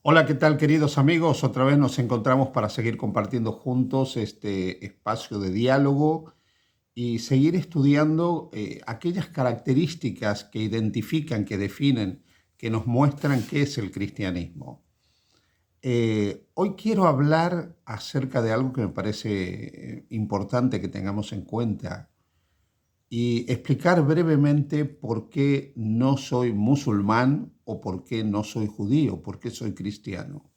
Hola, ¿qué tal queridos amigos? Otra vez nos encontramos para seguir compartiendo juntos este espacio de diálogo y seguir estudiando aquellas características que identifican, que definen, que nos muestran qué es el cristianismo. Hoy quiero hablar acerca de algo que me parece importante que tengamos en cuenta y explicar brevemente por qué no soy musulmán o por qué no soy judío, por qué soy cristiano.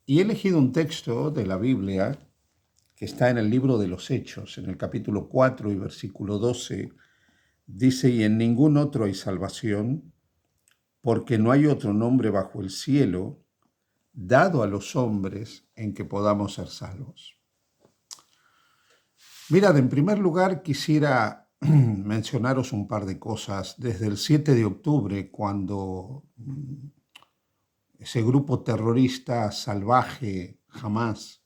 Y he elegido un texto de la Biblia que está en el libro de los Hechos, en el capítulo 4 y versículo 12. Dice, y en ningún otro hay salvación, porque no hay otro nombre bajo el cielo dado a los hombres en que podamos ser salvos. Mirad, en primer lugar quisiera mencionaros un par de cosas. Desde el 7 de octubre, cuando ese grupo terrorista salvaje, Hamas,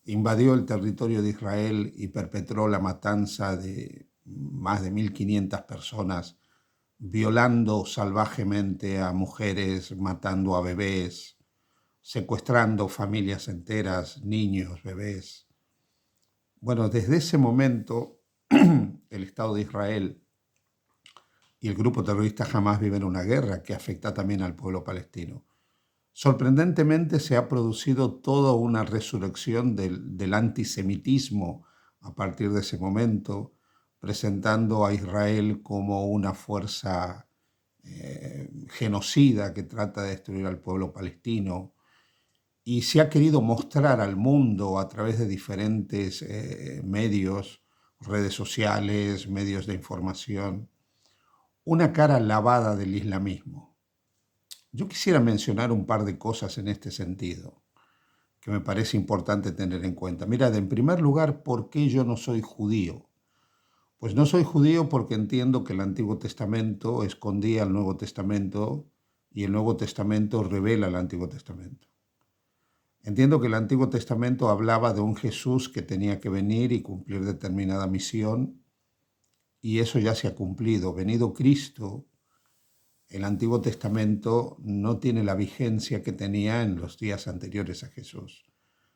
invadió el territorio de Israel y perpetró la matanza de más de 1.500 personas, violando salvajemente a mujeres, matando a bebés, secuestrando familias enteras, niños, bebés. Bueno, desde ese momento, el Estado de Israel y el grupo terrorista jamás viven una guerra que afecta también al pueblo palestino. Sorprendentemente se ha producido toda una resurrección del antisemitismo a partir de ese momento, presentando a Israel como una fuerza genocida que trata de destruir al pueblo palestino. Y se ha querido mostrar al mundo a través de diferentes medios, redes sociales, medios de información, una cara lavada del islamismo. Yo quisiera mencionar un par de cosas en este sentido que me parece importante tener en cuenta. Mirad, en primer lugar, ¿por qué yo no soy judío? Pues no soy judío porque entiendo que el Antiguo Testamento escondía el Nuevo Testamento y el Nuevo Testamento revela el Antiguo Testamento. Entiendo que el Antiguo Testamento hablaba de un Jesús que tenía que venir y cumplir determinada misión y eso ya se ha cumplido. Venido Cristo, el Antiguo Testamento no tiene la vigencia que tenía en los días anteriores a Jesús.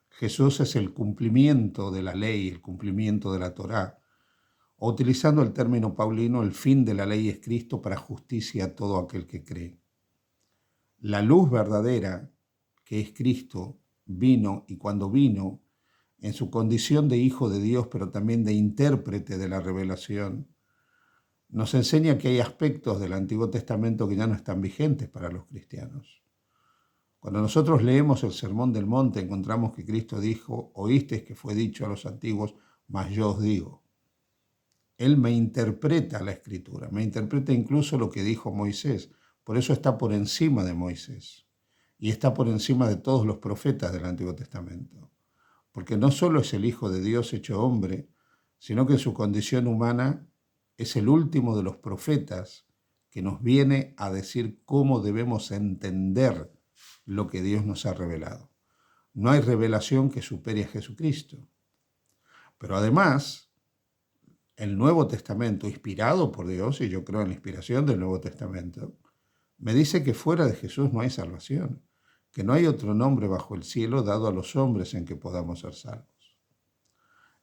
Jesús es el cumplimiento de la ley, el cumplimiento de la Torá, o utilizando el término paulino, el fin de la ley es Cristo para justicia a todo aquel que cree. La luz verdadera, que es Cristo, vino y cuando vino, en su condición de Hijo de Dios, pero también de intérprete de la revelación, nos enseña que hay aspectos del Antiguo Testamento que ya no están vigentes para los cristianos. Cuando nosotros leemos el Sermón del Monte, encontramos que Cristo dijo, oísteis que fue dicho a los antiguos, mas yo os digo. Él me interpreta la Escritura, me interpreta incluso lo que dijo Moisés. Por eso está por encima de Moisés y está por encima de todos los profetas del Antiguo Testamento. Porque no solo es el Hijo de Dios hecho hombre, sino que en su condición humana es el último de los profetas que nos viene a decir cómo debemos entender lo que Dios nos ha revelado. No hay revelación que supere a Jesucristo. Pero además, el Nuevo Testamento, inspirado por Dios, y yo creo en la inspiración del Nuevo Testamento, me dice que fuera de Jesús no hay salvación, que no hay otro nombre bajo el cielo dado a los hombres en que podamos ser salvos.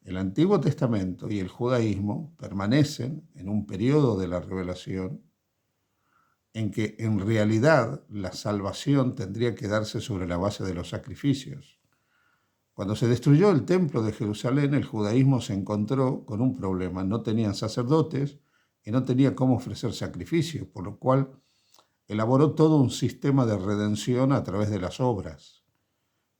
El Antiguo Testamento y el judaísmo permanecen en un periodo de la revelación en que en realidad la salvación tendría que darse sobre la base de los sacrificios. Cuando se destruyó el templo de Jerusalén, el judaísmo se encontró con un problema. No tenían sacerdotes y no tenía cómo ofrecer sacrificios, por lo cual elaboró todo un sistema de redención a través de las obras,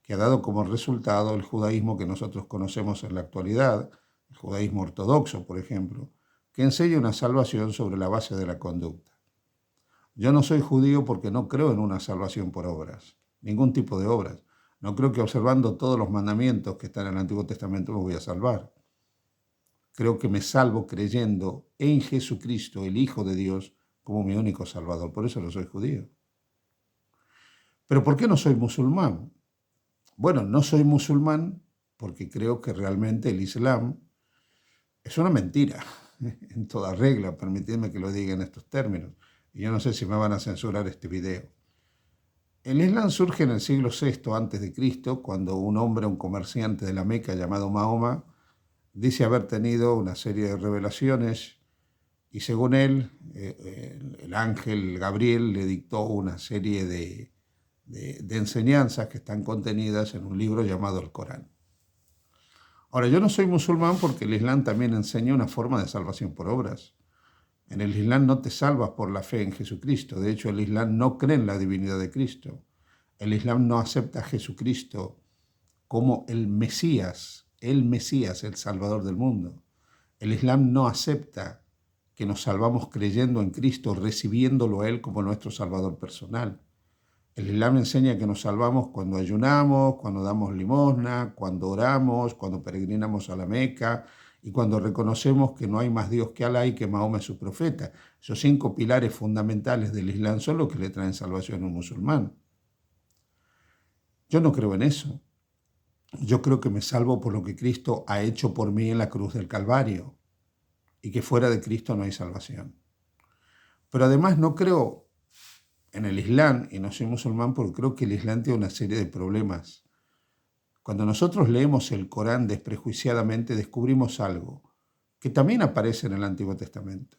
que ha dado como resultado el judaísmo que nosotros conocemos en la actualidad, el judaísmo ortodoxo, por ejemplo, que enseña una salvación sobre la base de la conducta. Yo no soy judío porque no creo en una salvación por obras, ningún tipo de obras. No creo que observando todos los mandamientos que están en el Antiguo Testamento me voy a salvar. Creo que me salvo creyendo en Jesucristo, el Hijo de Dios, como mi único Salvador. Por eso no soy judío. Pero ¿por qué no soy musulmán? Bueno, no soy musulmán porque creo que realmente el Islam es una mentira, en toda regla, permitidme que lo diga en estos términos. Y yo no sé si me van a censurar este video. El Islam surge en el siglo VI antes de Cristo, cuando un hombre, un comerciante de la Meca llamado Mahoma, dice haber tenido una serie de revelaciones y según él, el ángel Gabriel le dictó una serie de enseñanzas que están contenidas en un libro llamado el Corán. Ahora, yo no soy musulmán porque el Islam también enseña una forma de salvación por obras. En el Islam no te salvas por la fe en Jesucristo. De hecho, el Islam no cree en la divinidad de Cristo. El Islam no acepta a Jesucristo como el Mesías, el Salvador del mundo. El Islam no acepta que nos salvamos creyendo en Cristo, recibiéndolo a Él como nuestro Salvador personal. El Islam enseña que nos salvamos cuando ayunamos, cuando damos limosna, cuando oramos, cuando peregrinamos a la Meca y cuando reconocemos que no hay más Dios que Alá y que Mahoma es su profeta. Esos 5 pilares fundamentales del Islam son los que le traen salvación a un musulmán. Yo no creo en eso. Yo creo que me salvo por lo que Cristo ha hecho por mí en la cruz del Calvario y que fuera de Cristo no hay salvación. Pero además no creo en el Islam, y no soy musulmán porque creo que el Islam tiene una serie de problemas. Cuando nosotros leemos el Corán desprejuiciadamente descubrimos algo que también aparece en el Antiguo Testamento,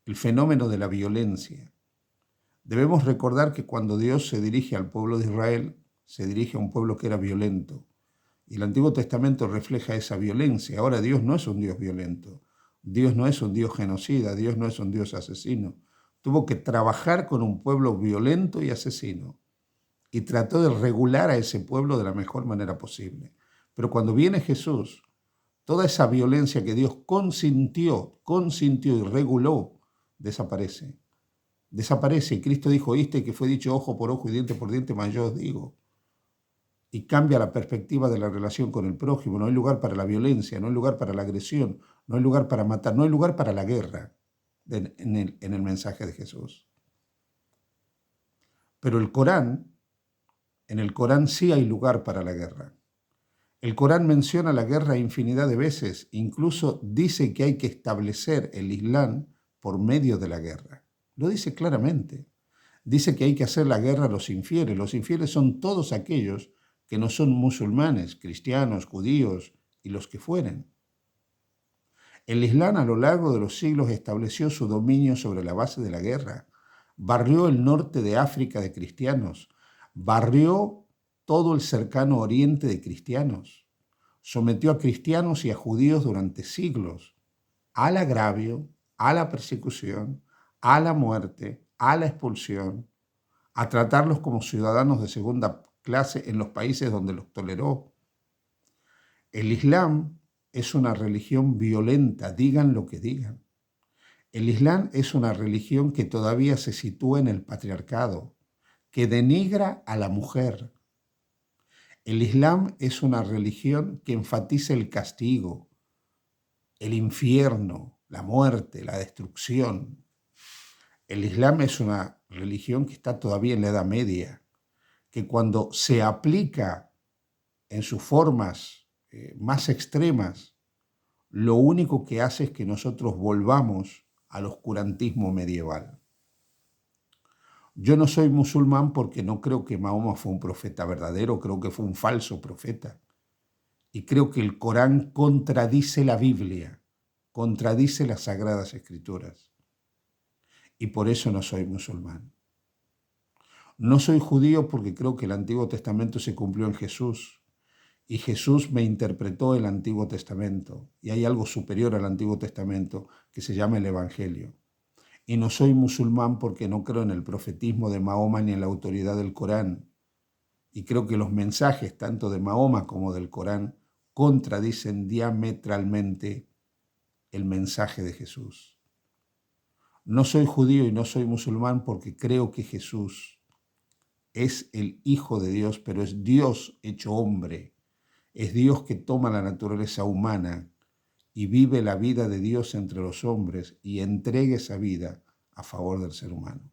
el fenómeno de la violencia. Debemos recordar que cuando Dios se dirige al pueblo de Israel, se dirige a un pueblo que era violento. Y el Antiguo Testamento refleja esa violencia. Ahora Dios no es un Dios violento, Dios no es un Dios genocida, Dios no es un Dios asesino. Tuvo que trabajar con un pueblo violento y asesino y trató de regular a ese pueblo de la mejor manera posible. Pero cuando viene Jesús, toda esa violencia que Dios consintió y reguló, desaparece. Desaparece y Cristo dijo, oíste que fue dicho ojo por ojo y diente por diente, mas yo os digo. Y cambia la perspectiva de la relación con el prójimo. No hay lugar para la violencia, no hay lugar para la agresión, no hay lugar para matar, no hay lugar para la guerra en el mensaje de Jesús. Pero en el Corán sí hay lugar para la guerra. El Corán menciona la guerra infinidad de veces, incluso dice que hay que establecer el Islam por medio de la guerra. Lo dice claramente. Dice que hay que hacer la guerra a los infieles. Los infieles son todos aquellos que no son musulmanes, cristianos, judíos y los que fueren. El Islam a lo largo de los siglos estableció su dominio sobre la base de la guerra, barrió el norte de África de cristianos, barrió todo el cercano oriente de cristianos, sometió a cristianos y a judíos durante siglos al agravio, a la persecución, a la muerte, a la expulsión, a tratarlos como ciudadanos de segunda clase en los países donde los toleró. El Islam es una religión violenta, digan lo que digan. El Islam es una religión que todavía se sitúa en el patriarcado, que denigra a la mujer. El Islam es una religión que enfatiza el castigo, el infierno, la muerte, la destrucción. El Islam es una religión que está todavía en la Edad Media, que cuando se aplica en sus formas más extremas, lo único que hace es que nosotros volvamos al oscurantismo medieval. Yo no soy musulmán porque no creo que Mahoma fue un profeta verdadero, creo que fue un falso profeta. Y creo que el Corán contradice la Biblia, contradice las Sagradas Escrituras. Y por eso no soy musulmán. No soy judío porque creo que el Antiguo Testamento se cumplió en Jesús. Y Jesús me interpretó el Antiguo Testamento. Y hay algo superior al Antiguo Testamento que se llama el Evangelio. Y no soy musulmán porque no creo en el profetismo de Mahoma ni en la autoridad del Corán. Y creo que los mensajes tanto de Mahoma como del Corán contradicen diametralmente el mensaje de Jesús. No soy judío y no soy musulmán porque creo que Jesús es el Hijo de Dios, pero es Dios hecho hombre. Es Dios que toma la naturaleza humana y vive la vida de Dios entre los hombres y entrega esa vida a favor del ser humano.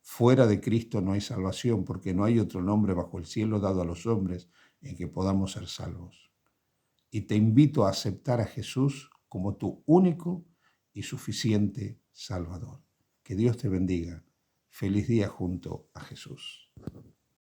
Fuera de Cristo no hay salvación porque no hay otro nombre bajo el cielo dado a los hombres en que podamos ser salvos. Y te invito a aceptar a Jesús como tu único y suficiente Salvador. Que Dios te bendiga. Feliz día junto a Jesús.